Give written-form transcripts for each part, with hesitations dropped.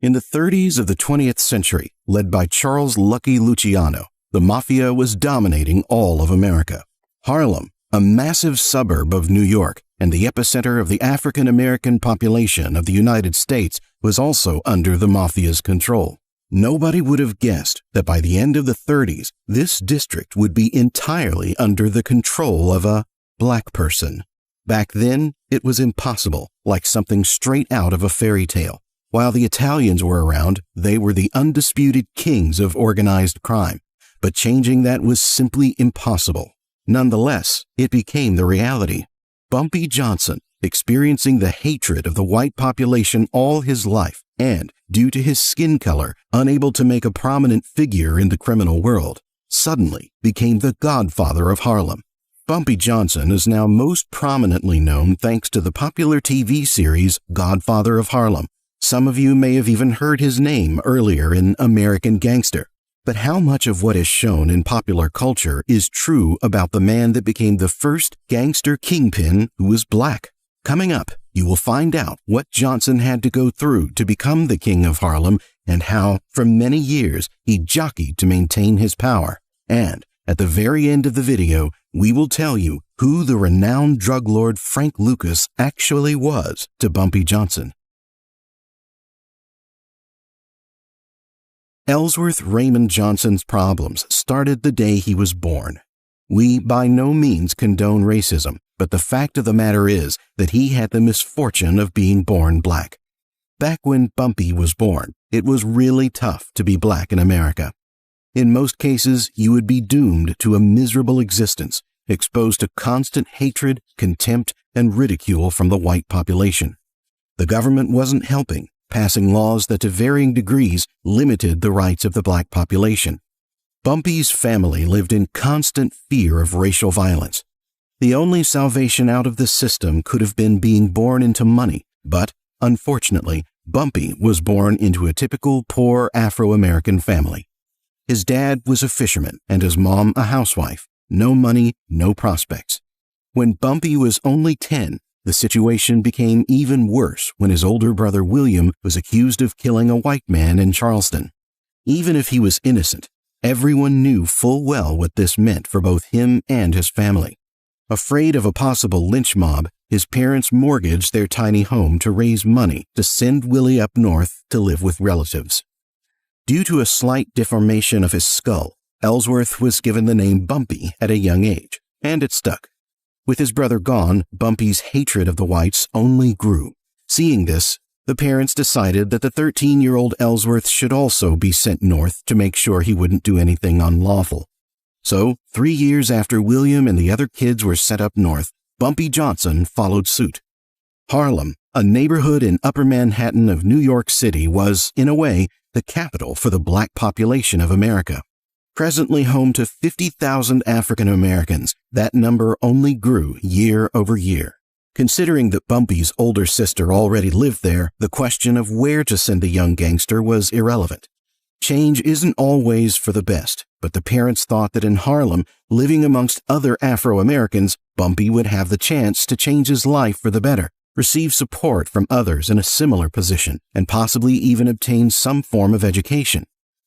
In the 30s of the 20th century, led by Charles Lucky Luciano, the Mafia was dominating all of America. Harlem, a massive suburb of New York and the epicenter of the African-American population of the United States, was also under the Mafia's control. Nobody would have guessed that by the end of the 30s, this district would be entirely under the control of a black person. Back then, it was impossible, like something straight out of a fairy tale. While the Italians were around, they were the undisputed kings of organized crime. But changing that was simply impossible. Nonetheless, it became the reality. Bumpy Johnson, experiencing the hatred of the white population all his life, and, due to his skin color, unable to make a prominent figure in the criminal world, suddenly became the godfather of Harlem. Bumpy Johnson is now most prominently known thanks to the popular TV series Godfather of Harlem. Some of you may have even heard his name earlier in American Gangster. But how much of what is shown in popular culture is true about the man that became the first gangster kingpin who was black? Coming up, you will find out what Johnson had to go through to become the king of Harlem and how, for many years, he jockeyed to maintain his power. And, at the very end of the video, we will tell you who the renowned drug lord Frank Lucas actually was to Bumpy Johnson. Ellsworth Raymond Johnson's problems started the day he was born. We by no means condone racism, but the fact of the matter is that he had the misfortune of being born black. Back when Bumpy was born, it was really tough to be black in America. In most cases, you would be doomed to a miserable existence, exposed to constant hatred, contempt, and ridicule from the white population. The government wasn't helping, passing laws that to varying degrees limited the rights of the black population. Bumpy's family lived in constant fear of racial violence. The only salvation out of the system could have been being born into money, but, unfortunately, Bumpy was born into a typical poor Afro-American family. His dad was a fisherman and his mom a housewife. No money, no prospects. When Bumpy was only 10, the situation became even worse when his older brother William was accused of killing a white man in Charleston. Even if he was innocent, everyone knew full well what this meant for both him and his family. Afraid of a possible lynch mob, his parents mortgaged their tiny home to raise money to send Willie up north to live with relatives. Due to a slight deformation of his skull, Ellsworth was given the name Bumpy at a young age, and it stuck. With his brother gone, Bumpy's hatred of the whites only grew. Seeing this, the parents decided that the 13-year-old Ellsworth should also be sent north to make sure he wouldn't do anything unlawful. So, 3 years after William and the other kids were sent up north, Bumpy Johnson followed suit. Harlem, a neighborhood in Upper Manhattan of New York City, was, in a way, the capital for the black population of America. Presently home to 50,000 African Americans, that number only grew year over year. Considering that Bumpy's older sister already lived there, the question of where to send the young gangster was irrelevant. Change isn't always for the best, but the parents thought that in Harlem, living amongst other Afro-Americans, Bumpy would have the chance to change his life for the better, receive support from others in a similar position, and possibly even obtain some form of education.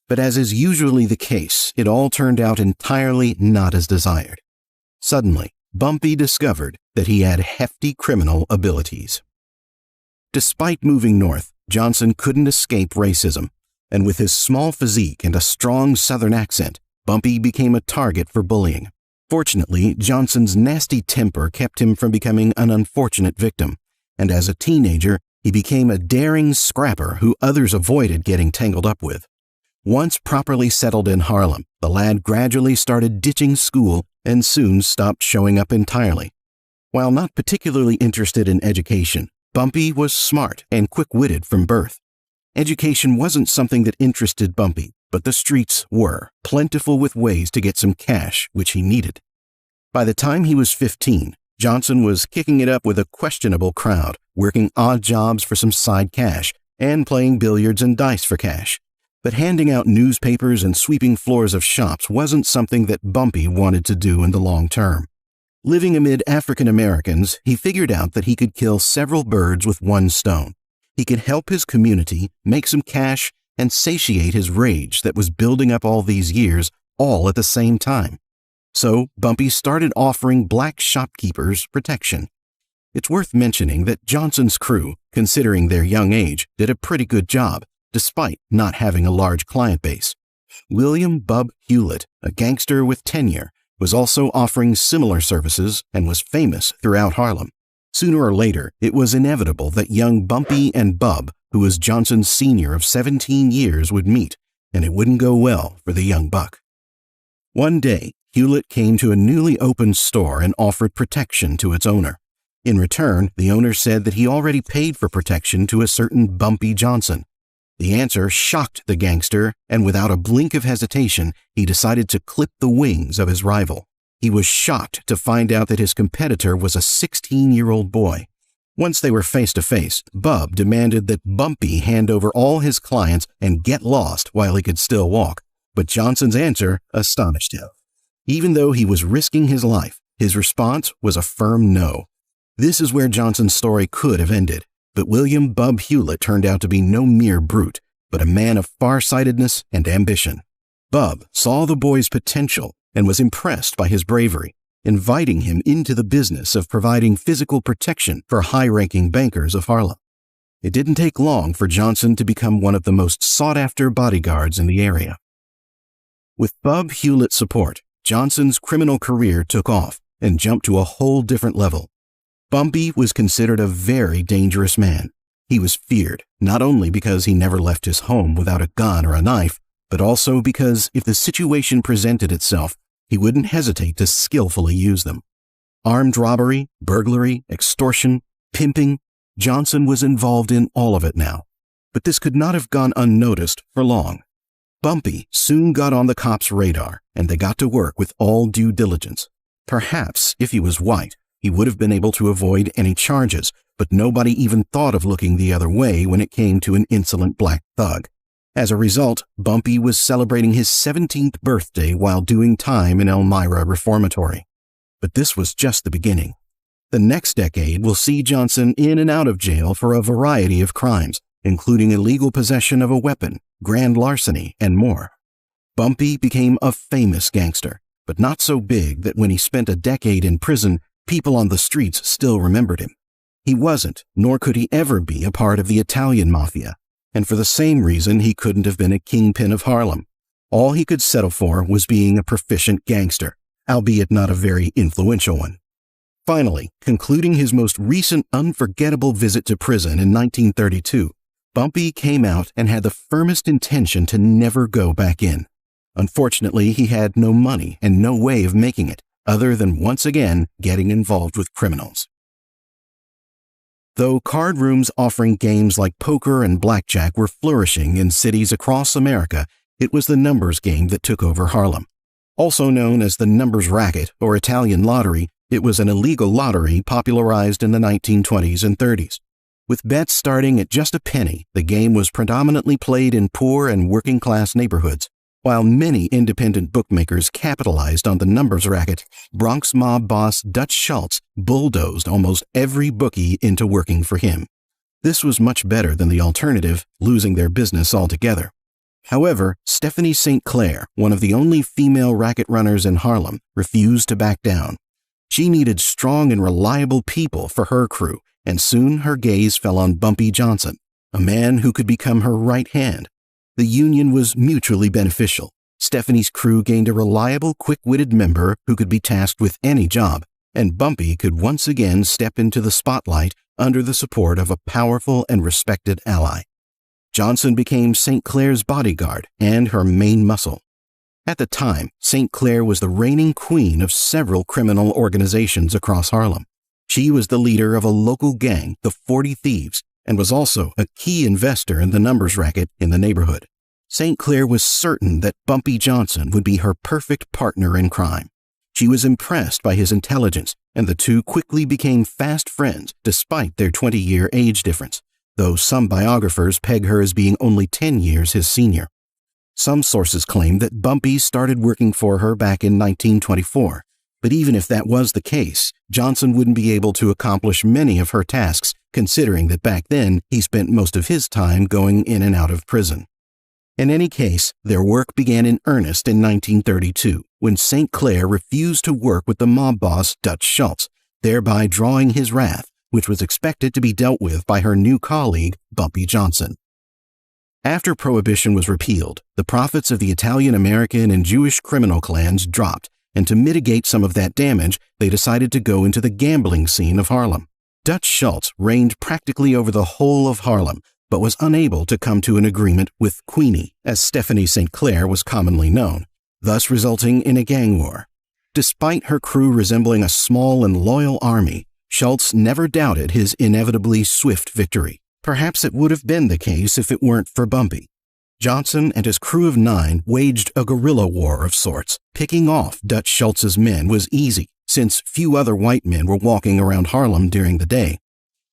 But as is usually the case, it all turned out entirely not as desired. Suddenly, Bumpy discovered that he had hefty criminal abilities. Despite moving north, Johnson couldn't escape racism, and with his small physique and a strong Southern accent, Bumpy became a target for bullying. Fortunately, Johnson's nasty temper kept him from becoming an unfortunate victim, and as a teenager, he became a daring scrapper who others avoided getting tangled up with. Once properly settled in Harlem, the lad gradually started ditching school and soon stopped showing up entirely. While not particularly interested in education, Bumpy was smart and quick-witted from birth. Education wasn't something that interested Bumpy, but the streets were, plentiful with ways to get some cash, which he needed. By the time he was 15, Johnson was kicking it up with a questionable crowd, working odd jobs for some side cash, and playing billiards and dice for cash. But handing out newspapers and sweeping floors of shops wasn't something that Bumpy wanted to do in the long term. Living amid African Americans, he figured out that he could kill several birds with one stone. He could help his community, make some cash, and satiate his rage that was building up all these years, all at the same time. So Bumpy started offering black shopkeepers protection. It's worth mentioning that Johnson's crew, considering their young age, did a pretty good job, despite not having a large client base. William "Bub" Hewlett, a gangster with tenure, was also offering similar services and was famous throughout Harlem. Sooner or later, it was inevitable that young Bumpy and Bub, who was Johnson's senior of 17 years, would meet, and it wouldn't go well for the young buck. One day, Hewlett came to a newly opened store and offered protection to its owner. In return, the owner said that he already paid for protection to a certain Bumpy Johnson. The answer shocked the gangster, and without a blink of hesitation, he decided to clip the wings of his rival. He was shocked to find out that his competitor was a 16-year-old boy. Once they were face to face, Bub demanded that Bumpy hand over all his clients and get lost while he could still walk. But Johnson's answer astonished him. Even though he was risking his life, his response was a firm no. This is where Johnson's story could have ended, but William "Bub" Hewlett turned out to be no mere brute, but a man of farsightedness and ambition. Bub saw the boy's potential and was impressed by his bravery, inviting him into the business of providing physical protection for high-ranking bankers of Harlem. It didn't take long for Johnson to become one of the most sought-after bodyguards in the area. With Bub Hewlett's support, Johnson's criminal career took off and jumped to a whole different level. Bumpy was considered a very dangerous man. He was feared, not only because he never left his home without a gun or a knife, but also because if the situation presented itself, he wouldn't hesitate to skillfully use them. Armed robbery, burglary, extortion, pimping, Johnson was involved in all of it now. But this could not have gone unnoticed for long. Bumpy soon got on the cops' radar, and they got to work with all due diligence. Perhaps, if he was white, he would have been able to avoid any charges, but nobody even thought of looking the other way when it came to an insolent black thug. As a result, Bumpy was celebrating his 17th birthday while doing time in Elmira Reformatory. But this was just the beginning. The next decade will see Johnson in and out of jail for a variety of crimes, including illegal possession of a weapon, grand larceny, and more. Bumpy became a famous gangster, but not so big that when he spent a decade in prison, people on the streets still remembered him. He wasn't, nor could he ever be, a part of the Italian Mafia, and for the same reason he couldn't have been a kingpin of Harlem. All he could settle for was being a proficient gangster, albeit not a very influential one. Finally, concluding his most recent unforgettable visit to prison in 1932, Bumpy came out and had the firmest intention to never go back in. Unfortunately, he had no money and no way of making it, other than once again getting involved with criminals. Though card rooms offering games like poker and blackjack were flourishing in cities across America, it was the numbers game that took over Harlem. Also known as the numbers racket or Italian lottery, it was an illegal lottery popularized in the 1920s and 30s. With bets starting at just a penny, the game was predominantly played in poor and working-class neighborhoods. While many independent bookmakers capitalized on the numbers racket, Bronx mob boss Dutch Schultz bulldozed almost every bookie into working for him. This was much better than the alternative, losing their business altogether. However, Stephanie St. Clair, one of the only female racket runners in Harlem, refused to back down. She needed strong and reliable people for her crew, and soon her gaze fell on Bumpy Johnson, a man who could become her right hand. The union was mutually beneficial. Stephanie's crew gained a reliable, quick-witted member who could be tasked with any job, and Bumpy could once again step into the spotlight under the support of a powerful and respected ally. Johnson became St. Clair's bodyguard and her main muscle. At the time, St. Clair was the reigning queen of several criminal organizations across Harlem. She was the leader of a local gang, the 40 Thieves, and was also a key investor in the numbers racket in the neighborhood. St. Clair was certain that Bumpy Johnson would be her perfect partner in crime. She was impressed by his intelligence, and the two quickly became fast friends despite their 20-year age difference, though some biographers peg her as being only 10 years his senior. Some sources claim that Bumpy started working for her back in 1924, but even if that was the case, Johnson wouldn't be able to accomplish many of her tasks considering that back then he spent most of his time going in and out of prison. In any case, their work began in earnest in 1932, when St. Clair refused to work with the mob boss Dutch Schultz, thereby drawing his wrath, which was expected to be dealt with by her new colleague, Bumpy Johnson. After Prohibition was repealed, the profits of the Italian American and Jewish criminal clans dropped, and to mitigate some of that damage, they decided to go into the gambling scene of Harlem. Dutch Schultz reigned practically over the whole of Harlem, but was unable to come to an agreement with Queenie, as Stephanie St. Clair was commonly known, thus resulting in a gang war. Despite her crew resembling a small and loyal army, Schultz never doubted his inevitably swift victory. Perhaps it would have been the case if it weren't for Bumpy. Johnson and his crew of 9 waged a guerrilla war of sorts. Picking off Dutch Schultz's men was easy, since few other white men were walking around Harlem during the day.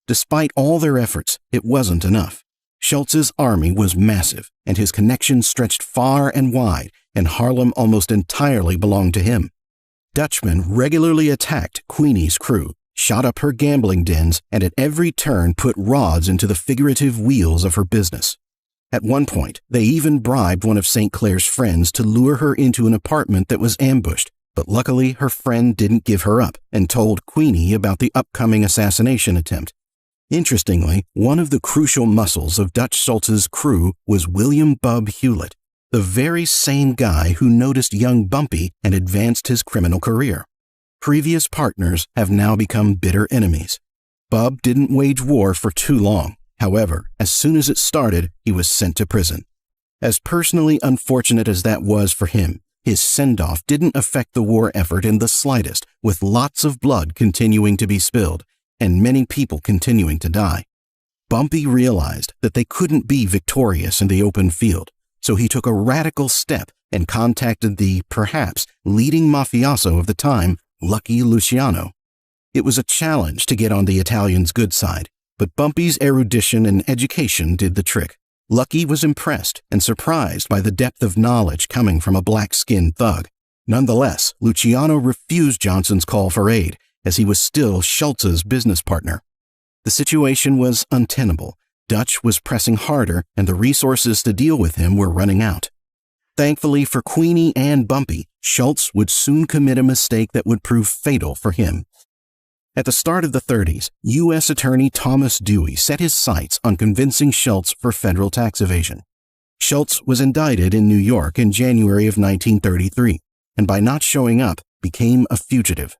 Despite all their efforts, it wasn't enough. Schultz's army was massive, and his connections stretched far and wide, and Harlem almost entirely belonged to him. Dutchmen regularly attacked Queenie's crew, shot up her gambling dens, and at every turn put rods into the figurative wheels of her business. At one point, they even bribed one of St. Clair's friends to lure her into an apartment that was ambushed, but luckily her friend didn't give her up and told Queenie about the upcoming assassination attempt. Interestingly, one of the crucial muscles of Dutch Schultz's crew was William "Bub" Hewlett, the very same guy who noticed young Bumpy and advanced his criminal career. Previous partners have now become bitter enemies. Bub didn't wage war for too long. However, as soon as it started, he was sent to prison. As personally unfortunate as that was for him, his send-off didn't affect the war effort in the slightest, with lots of blood continuing to be spilled and many people continuing to die. Bumpy realized that they couldn't be victorious in the open field, so he took a radical step and contacted the, perhaps, leading mafioso of the time, Lucky Luciano. It was a challenge to get on the Italians' good side, but Bumpy's erudition and education did the trick. Lucky was impressed and surprised by the depth of knowledge coming from a black-skinned thug. Nonetheless, Luciano refused Johnson's call for aid, as he was still Schultz's business partner. The situation was untenable. Dutch was pressing harder, and the resources to deal with him were running out. Thankfully for Queenie and Bumpy, Schultz would soon commit a mistake that would prove fatal for him. At the start of the 30s, U.S. Attorney Thomas Dewey set his sights on convincing Schultz for federal tax evasion. Schultz was indicted in New York in January of 1933, and by not showing up, became a fugitive.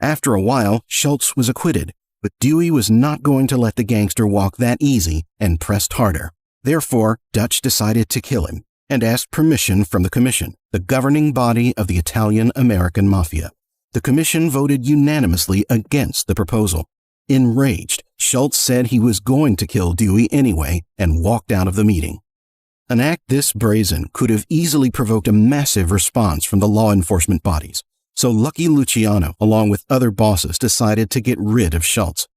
After a while, Schultz was acquitted, but Dewey was not going to let the gangster walk that easy and pressed harder. Therefore, Dutch decided to kill him and asked permission from the Commission, the governing body of the Italian American Mafia. The Commission voted unanimously against the proposal. Enraged, Schultz said he was going to kill Dewey anyway and walked out of the meeting. An act this brazen could have easily provoked a massive response from the law enforcement bodies, so Lucky Luciano, along with other bosses, decided to get rid of Schultz.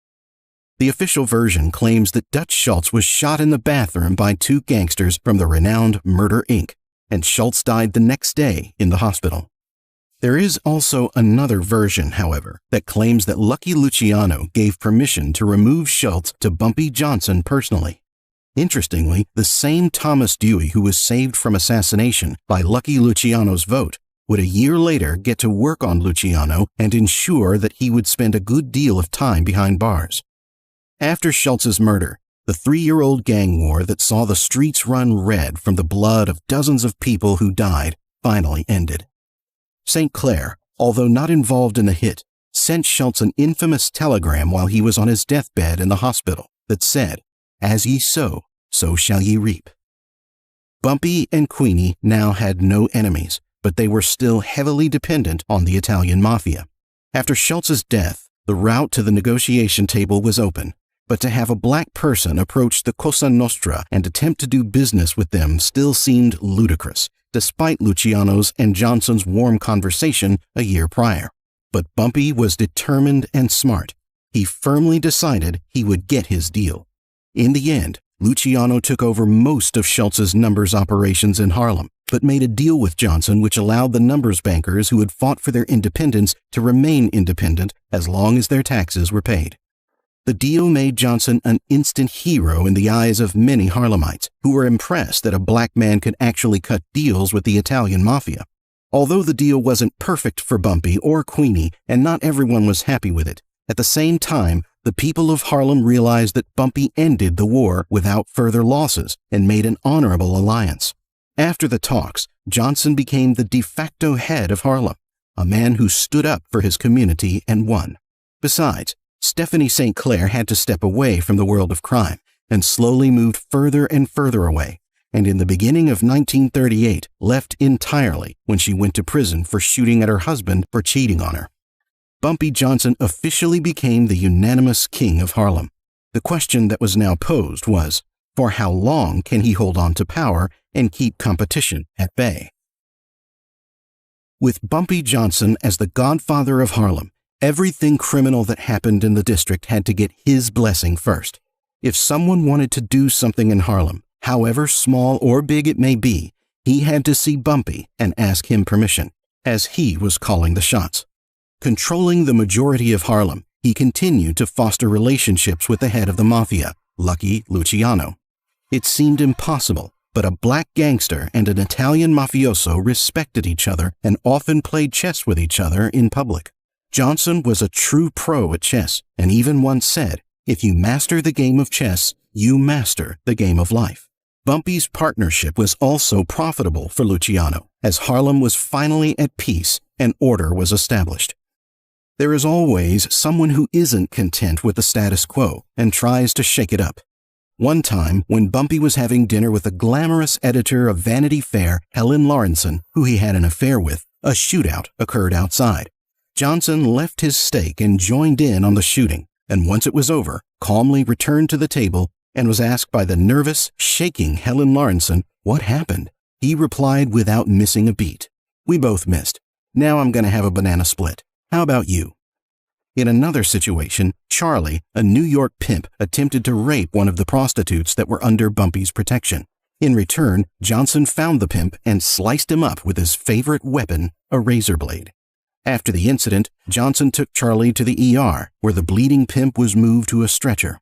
The official version claims that Dutch Schultz was shot in the bathroom by 2 gangsters from the renowned Murder, Inc., and Schultz died the next day in the hospital. There is also another version, however, that claims that Lucky Luciano gave permission to remove Schultz to Bumpy Johnson personally. Interestingly, the same Thomas Dewey who was saved from assassination by Lucky Luciano's vote would a year later get to work on Luciano and ensure that he would spend a good deal of time behind bars. After Schultz's murder, the 3-year-old gang war that saw the streets run red from the blood of dozens of people who died finally ended. St. Clair, although not involved in the hit, sent Schultz an infamous telegram while he was on his deathbed in the hospital that said, "As ye sow, so shall ye reap." Bumpy and Queenie now had no enemies, but they were still heavily dependent on the Italian Mafia. After Schultz's death, the route to the negotiation table was open, but to have a black person approach the Cosa Nostra and attempt to do business with them still seemed ludicrous, despite Luciano's and Johnson's warm conversation a year prior. But Bumpy was determined and smart. He firmly decided he would get his deal. In the end, Luciano took over most of Schultz's numbers operations in Harlem, but made a deal with Johnson which allowed the numbers bankers who had fought for their independence to remain independent as long as their taxes were paid. The deal made Johnson an instant hero in the eyes of many Harlemites, who were impressed that a black man could actually cut deals with the Italian Mafia. Although the deal wasn't perfect for Bumpy or Queenie, and not everyone was happy with it, at the same time, the people of Harlem realized that Bumpy ended the war without further losses and made an honorable alliance. After the talks, Johnson became the de facto head of Harlem, a man who stood up for his community and won. Besides, Stephanie St. Clair had to step away from the world of crime and slowly moved further and further away, and in the beginning of 1938 left entirely when she went to prison for shooting at her husband for cheating on her. Bumpy Johnson officially became the unanimous king of Harlem. The question that was now posed was, for how long can he hold on to power and keep competition at bay? With Bumpy Johnson as the godfather of Harlem, everything criminal that happened in the district had to get his blessing first. If someone wanted to do something in Harlem, however small or big it may be, he had to see Bumpy and ask him permission, as he was calling the shots. Controlling the majority of Harlem, he continued to foster relationships with the head of the mafia, Lucky Luciano. It seemed impossible, but a black gangster and an Italian mafioso respected each other and often played chess with each other in public. Johnson was a true pro at chess and even once said, "If you master the game of chess, you master the game of life." Bumpy's partnership was also profitable for Luciano, as Harlem was finally at peace and order was established. There is always someone who isn't content with the status quo and tries to shake it up. One time, when Bumpy was having dinner with the glamorous editor of Vanity Fair, Helen Lawrenson, who he had an affair with, a shootout occurred outside. Johnson left his steak and joined in on the shooting, and once it was over, calmly returned to the table and was asked by the nervous, shaking Helen Lawrenson what happened. He replied without missing a beat, "We both missed. Now I'm going to have a banana split. How about you?" In another situation, Charlie, a New York pimp, attempted to rape one of the prostitutes that were under Bumpy's protection. In return, Johnson found the pimp and sliced him up with his favorite weapon, a razor blade. After the incident, Johnson took Charlie to the ER, where the bleeding pimp was moved to a stretcher.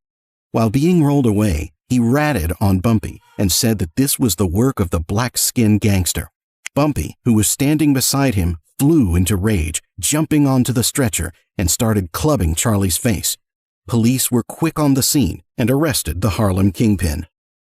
While being rolled away, he ratted on Bumpy and said that this was the work of the black-skinned gangster. Bumpy, who was standing beside him, flew into rage, jumping onto the stretcher, and started clubbing Charlie's face. Police were quick on the scene and arrested the Harlem kingpin.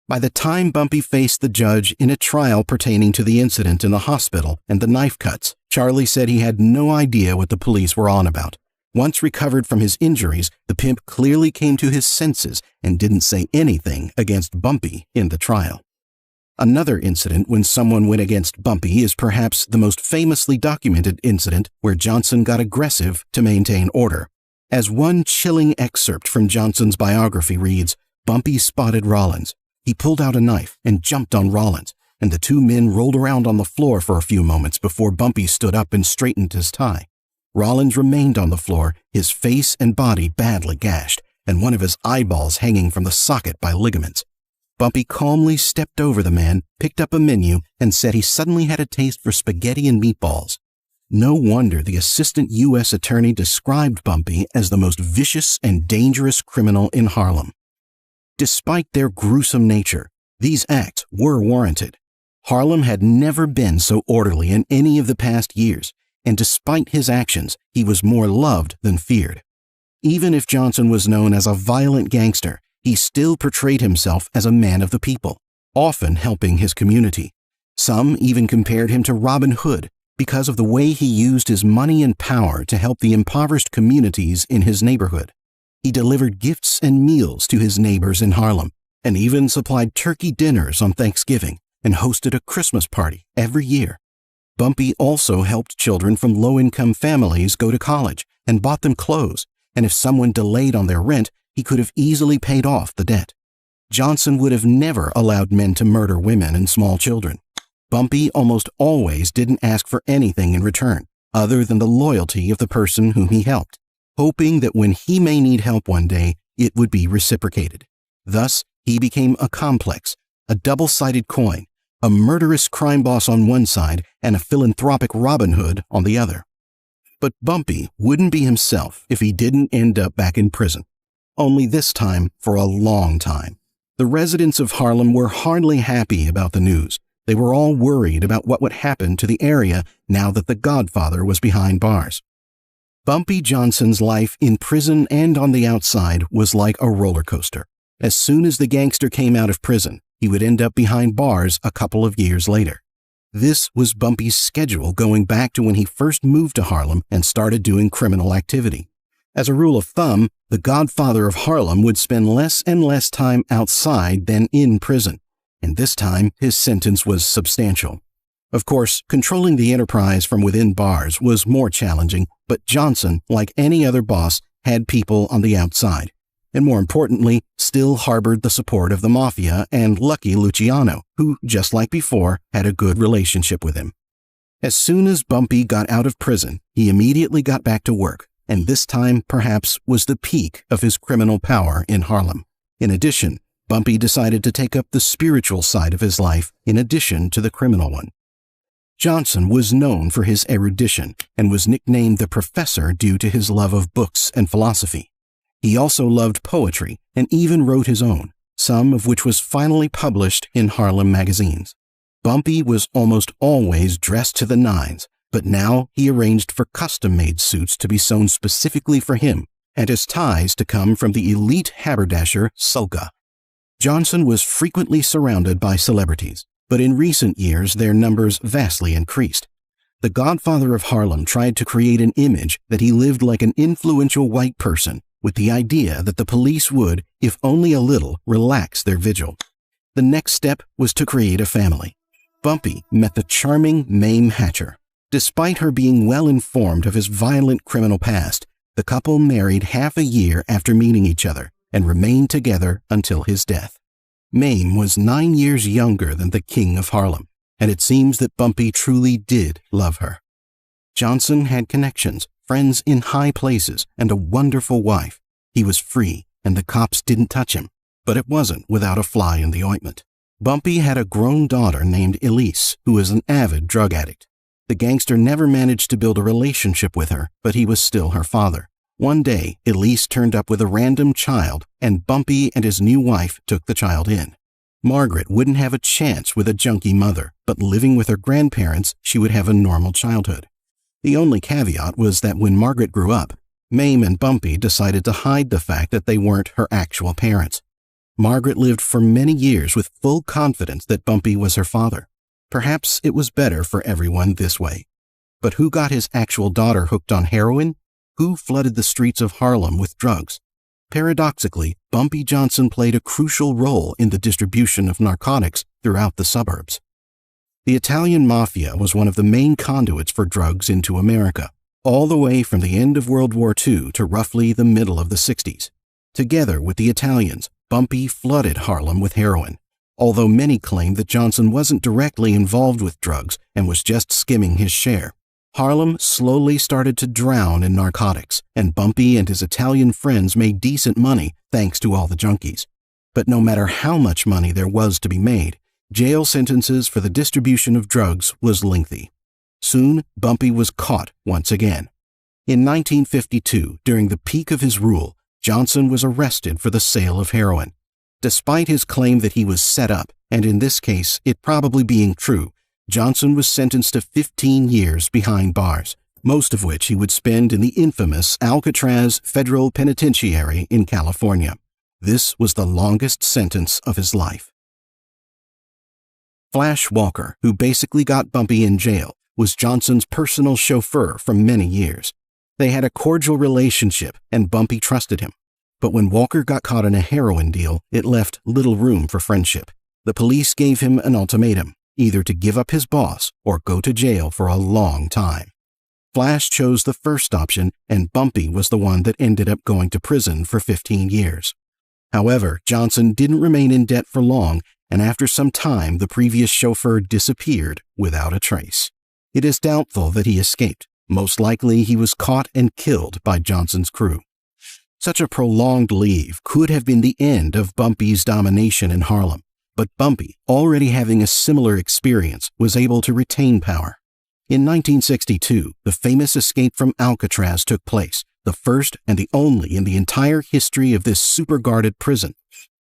By the time Bumpy faced the judge in a trial pertaining to the incident in the hospital and the knife cuts, Charlie said he had no idea what the police were on about. Once recovered from his injuries, the pimp clearly came to his senses and didn't say anything against Bumpy in the trial. Another incident when someone went against Bumpy is perhaps the most famously documented incident where Johnson got aggressive to maintain order. As one chilling excerpt from Johnson's biography reads, Bumpy spotted Rollins. He pulled out a knife and jumped on Rollins, and the two men rolled around on the floor for a few moments before Bumpy stood up and straightened his tie. Rollins remained on the floor, his face and body badly gashed, and one of his eyeballs hanging from the socket by ligaments. Bumpy calmly stepped over the man, picked up a menu, and said he suddenly had a taste for spaghetti and meatballs. No wonder the assistant U.S. attorney described Bumpy as the most vicious and dangerous criminal in Harlem. Despite their gruesome nature, these acts were warranted. Harlem had never been so orderly in any of the past years, and despite his actions, he was more loved than feared. Even if Johnson was known as a violent gangster, he still portrayed himself as a man of the people, often helping his community. Some even compared him to Robin Hood because of the way he used his money and power to help the impoverished communities in his neighborhood. He delivered gifts and meals to his neighbors in Harlem, and even supplied turkey dinners on Thanksgiving and hosted a Christmas party every year. Bumpy also helped children from low-income families go to college and bought them clothes, and if someone delayed on their rent, he could have easily paid off the debt. Johnson would have never allowed men to murder women and small children. Bumpy almost always didn't ask for anything in return, other than the loyalty of the person whom he helped, hoping that when he may need help one day, it would be reciprocated. Thus, he became a complex, a double-sided coin, a murderous crime boss on one side and a philanthropic Robin Hood on the other. But Bumpy wouldn't be himself if he didn't end up back in prison. only this time for a long time. The residents of Harlem were hardly happy about the news. They were all worried about what would happen to the area now that the Godfather was behind bars. Bumpy Johnson's life in prison and on the outside was like a roller coaster. As soon as the gangster came out of prison, he would end up behind bars a couple of years later. This was Bumpy's schedule going back to when he first moved to Harlem and started doing criminal activity. As a rule of thumb, the Godfather of Harlem would spend less and less time outside than in prison, and this time his sentence was substantial. Of course, controlling the enterprise from within bars was more challenging, but Johnson, like any other boss, had people on the outside, and more importantly, still harbored the support of the Mafia and Lucky Luciano, who, just like before, had a good relationship with him. As soon as Bumpy got out of prison, he immediately got back to work, and this time perhaps was the peak of his criminal power in Harlem. In addition, Bumpy decided to take up the spiritual side of his life in addition to the criminal one. Johnson was known for his erudition and was nicknamed the Professor due to his love of books and philosophy. He also loved poetry and even wrote his own, some of which was finally published in Harlem magazines. Bumpy was almost always dressed to the nines, but now he arranged for custom-made suits to be sewn specifically for him and his ties to come from the elite haberdasher Sulka. Johnson was frequently surrounded by celebrities, but in recent years their numbers vastly increased. The Godfather of Harlem tried to create an image that he lived like an influential white person, with the idea that the police would, if only a little, relax their vigil. The next step was to create a family. Bumpy met the charming Mame Hatcher. Despite her being well informed of his violent criminal past, the couple married half a year after meeting each other and remained together until his death. Mame was 9 years younger than the King of Harlem, and it seems that Bumpy truly did love her. Johnson had connections, friends in high places, and a wonderful wife. He was free, and the cops didn't touch him, but it wasn't without a fly in the ointment. Bumpy had a grown daughter named Elise, who was an avid drug addict. The gangster never managed to build a relationship with her, but he was still her father. One day, Elise turned up with a random child, and Bumpy and his new wife took the child in. Margaret wouldn't have a chance with a junkie mother, but living with her grandparents, she would have a normal childhood. The only caveat was that when Margaret grew up, Mame and Bumpy decided to hide the fact that they weren't her actual parents. Margaret lived for many years with full confidence that Bumpy was her father. Perhaps it was better for everyone this way. But who got his actual daughter hooked on heroin? Who flooded the streets of Harlem with drugs? Paradoxically, Bumpy Johnson played a crucial role in the distribution of narcotics throughout the suburbs. The Italian Mafia was one of the main conduits for drugs into America, all the way from the end of World War II to roughly the middle of the 60s. Together with the Italians, Bumpy flooded Harlem with heroin, although many claim that Johnson wasn't directly involved with drugs and was just skimming his share. Harlem slowly started to drown in narcotics, and Bumpy and his Italian friends made decent money thanks to all the junkies. But no matter how much money there was to be made, jail sentences for the distribution of drugs was lengthy. Soon, Bumpy was caught once again. In 1952, during the peak of his rule, Johnson was arrested for the sale of heroin. Despite his claim that he was set up, and in this case it probably being true, Johnson was sentenced to 15 years behind bars, most of which he would spend in the infamous Alcatraz Federal Penitentiary in California. This was the longest sentence of his life. Flash Walker, who basically got Bumpy in jail, was Johnson's personal chauffeur for many years. They had a cordial relationship, and Bumpy trusted him. But when Walker got caught in a heroin deal, it left little room for friendship. The police gave him an ultimatum, either to give up his boss or go to jail for a long time. Flash chose the first option, and Bumpy was the one that ended up going to prison for 15 years. However, Johnson didn't remain in debt for long, and after some time the previous chauffeur disappeared without a trace. It is doubtful that he escaped. Most likely he was caught and killed by Johnson's crew. Such a prolonged leave could have been the end of Bumpy's domination in Harlem, but Bumpy, already having a similar experience, was able to retain power. In 1962, the famous escape from Alcatraz took place, the first and the only in the entire history of this super-guarded prison.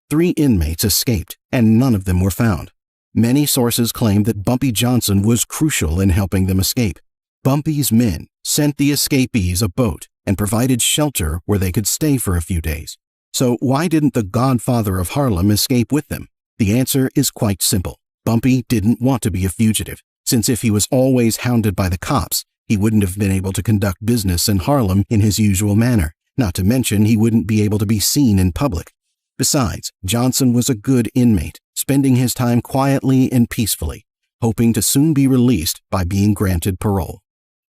3 inmates escaped, and none of them were found. Many sources claim that Bumpy Johnson was crucial in helping them escape. Bumpy's men sent the escapees a boat and provided shelter where they could stay for a few days. So why didn't the godfather of Harlem escape with them? The answer is quite simple. Bumpy didn't want to be a fugitive, since if he was always hounded by the cops, he wouldn't have been able to conduct business in Harlem in his usual manner, not to mention he wouldn't be able to be seen in public. Besides, Johnson was a good inmate, spending his time quietly and peacefully, hoping to soon be released by being granted parole.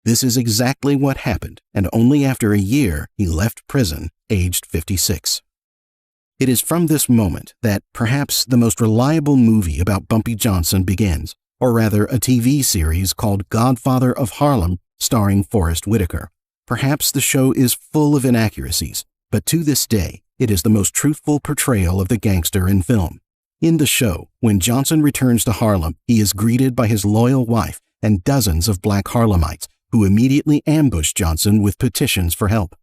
This is exactly what happened, and only after a year he left prison, aged 56. It is from this moment that perhaps the most reliable movie about Bumpy Johnson begins, or rather a TV series called Godfather of Harlem starring Forrest Whitaker. Perhaps the show is full of inaccuracies, but to this day, it is the most truthful portrayal of the gangster in film. In the show, when Johnson returns to Harlem, he is greeted by his loyal wife and dozens of black Harlemites who immediately ambush Johnson with petitions for help.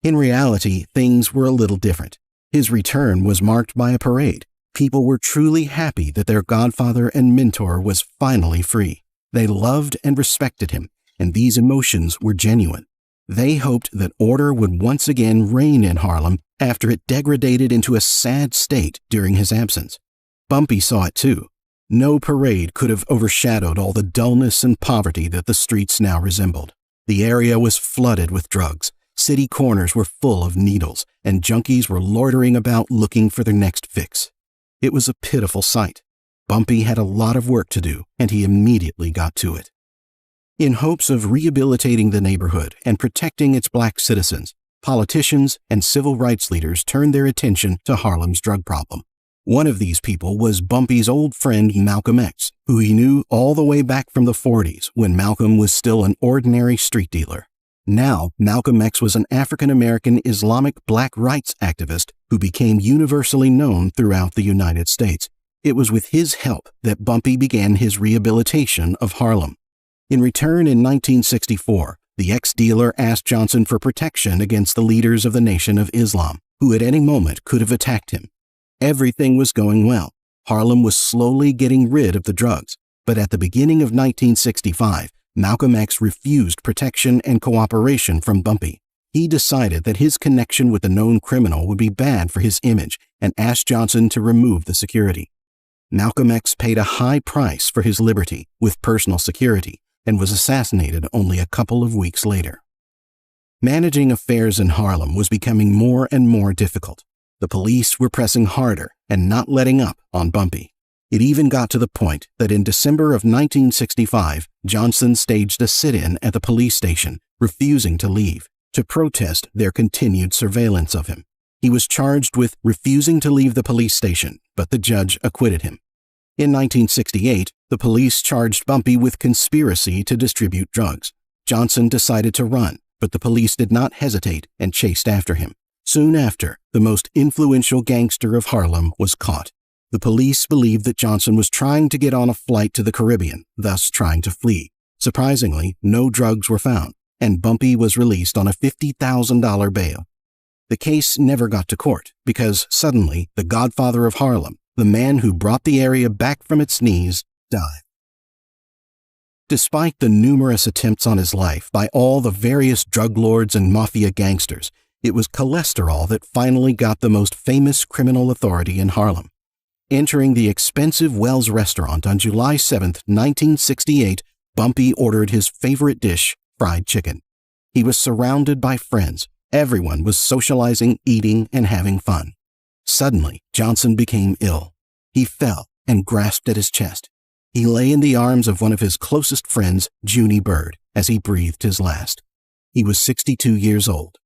In reality, things were a little different. His return was marked by a parade. People were truly happy that their godfather and mentor was finally free. They loved and respected him, and these emotions were genuine. They hoped that order would once again reign in Harlem after it degraded into a sad state during his absence. Bumpy saw it too. No parade could have overshadowed all the dullness and poverty that the streets now resembled. The area was flooded with drugs. City corners were full of needles, and junkies were loitering about looking for their next fix. It was a pitiful sight. Bumpy had a lot of work to do, and he immediately got to it. In hopes of rehabilitating the neighborhood and protecting its black citizens, politicians and civil rights leaders turned their attention to Harlem's drug problem. One of these people was Bumpy's old friend Malcolm X, who he knew all the way back from the 40s when Malcolm was still an ordinary street dealer. Now, Malcolm X was an African-American Islamic black rights activist who became universally known throughout the United States. It was with his help that Bumpy began his rehabilitation of Harlem. In return, in 1964, the ex-dealer asked Johnson for protection against the leaders of the Nation of Islam, who at any moment could have attacked him. Everything was going well. Harlem was slowly getting rid of the drugs, but at the beginning of 1965, Malcolm X refused protection and cooperation from Bumpy. He decided that his connection with the known criminal would be bad for his image and asked Johnson to remove the security. Malcolm X paid a high price for his liberty with personal security and was assassinated only a couple of weeks later. Managing affairs in Harlem was becoming more and more difficult. The police were pressing harder and not letting up on Bumpy. It even got to the point that in December of 1965, Johnson staged a sit-in at the police station, refusing to leave, to protest their continued surveillance of him. He was charged with refusing to leave the police station, but the judge acquitted him. In 1968, the police charged Bumpy with conspiracy to distribute drugs. Johnson decided to run, but the police did not hesitate and chased after him. Soon after, the most influential gangster of Harlem was caught. The police believed that Johnson was trying to get on a flight to the Caribbean, thus trying to flee. Surprisingly, no drugs were found, and Bumpy was released on a $50,000 bail. The case never got to court because suddenly the godfather of Harlem, the man who brought the area back from its knees, died. Despite the numerous attempts on his life by all the various drug lords and mafia gangsters, it was cholesterol that finally got the most famous criminal authority in Harlem. Entering the expensive Wells restaurant on July 7, 1968, Bumpy ordered his favorite dish, fried chicken. He was surrounded by friends. Everyone was socializing, eating, and having fun. Suddenly, Johnson became ill. He fell and grasped at his chest. He lay in the arms of one of his closest friends, Junie Bird, as he breathed his last. He was 62 years old.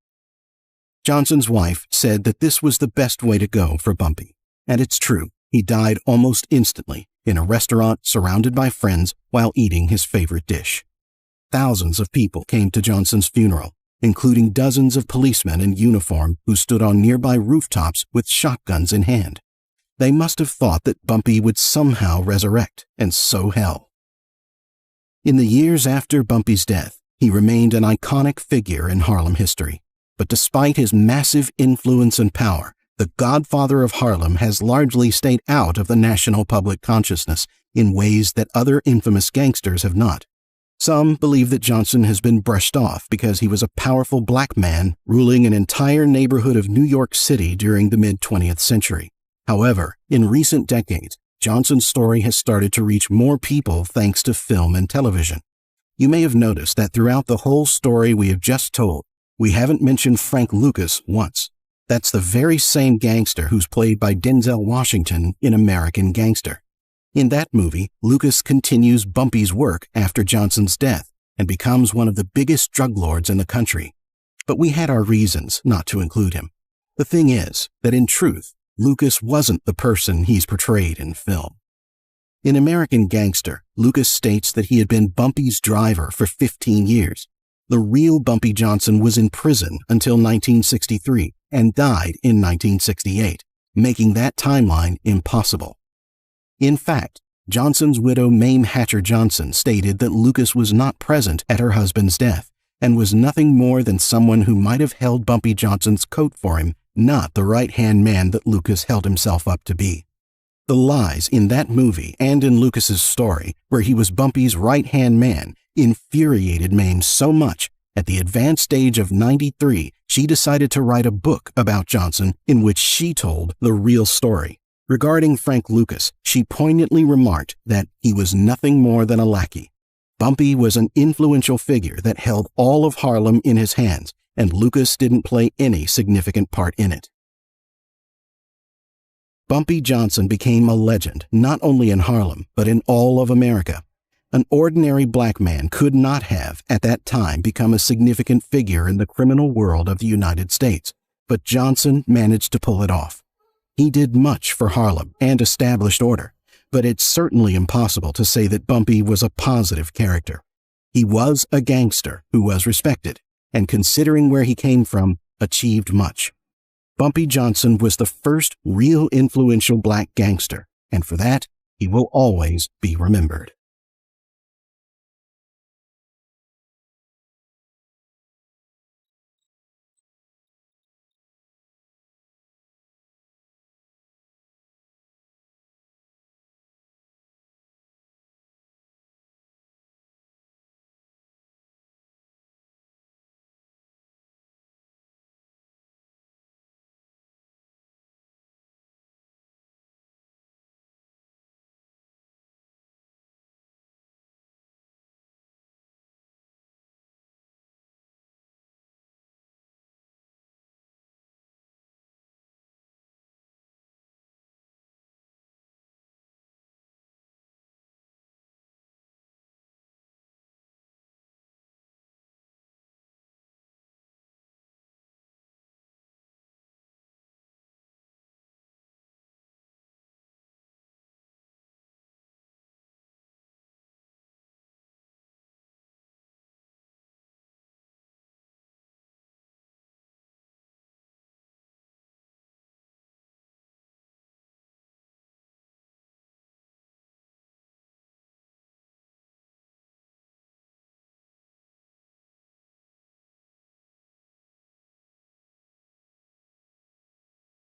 Johnson's wife said that this was the best way to go for Bumpy. And it's true. He died almost instantly in a restaurant surrounded by friends while eating his favorite dish. Thousands of people came to Johnson's funeral, including dozens of policemen in uniform who stood on nearby rooftops with shotguns in hand. They must have thought that Bumpy would somehow resurrect and sow hell. In the years after Bumpy's death, he remained an iconic figure in Harlem history. But despite his massive influence and power, the Godfather of Harlem has largely stayed out of the national public consciousness in ways that other infamous gangsters have not. Some believe that Johnson has been brushed off because he was a powerful black man ruling an entire neighborhood of New York City during the mid-20th century. However, in recent decades, Johnson's story has started to reach more people thanks to film and television. You may have noticed that throughout the whole story we have just told, we haven't mentioned Frank Lucas once. That's the very same gangster who's played by Denzel Washington in American Gangster. In that movie, Lucas continues Bumpy's work after Johnson's death and becomes one of the biggest drug lords in the country. But we had our reasons not to include him. The thing is that in truth, Lucas wasn't the person he's portrayed in film. In American Gangster, Lucas states that he had been Bumpy's driver for 15 years. The real Bumpy Johnson was in prison until 1963 and died in 1968, making that timeline impossible. In fact, Johnson's widow Mame Hatcher Johnson stated that Lucas was not present at her husband's death and was nothing more than someone who might have held Bumpy Johnson's coat for him, not the right-hand man that Lucas held himself up to be. The lies in that movie and in Lucas's story, where he was Bumpy's right-hand man, infuriated Mame so much, at the advanced age of 93, she decided to write a book about Johnson in which she told the real story. Regarding Frank Lucas, she poignantly remarked that he was nothing more than a lackey. Bumpy was an influential figure that held all of Harlem in his hands, and Lucas didn't play any significant part in it. Bumpy Johnson became a legend not only in Harlem, but in all of America. An ordinary black man could not have, at that time, become a significant figure in the criminal world of the United States, but Johnson managed to pull it off. He did much for Harlem and established order, but it's certainly impossible to say that Bumpy was a positive character. He was a gangster who was respected, and considering where he came from, achieved much. Bumpy Johnson was the first real influential black gangster, and for that, he will always be remembered.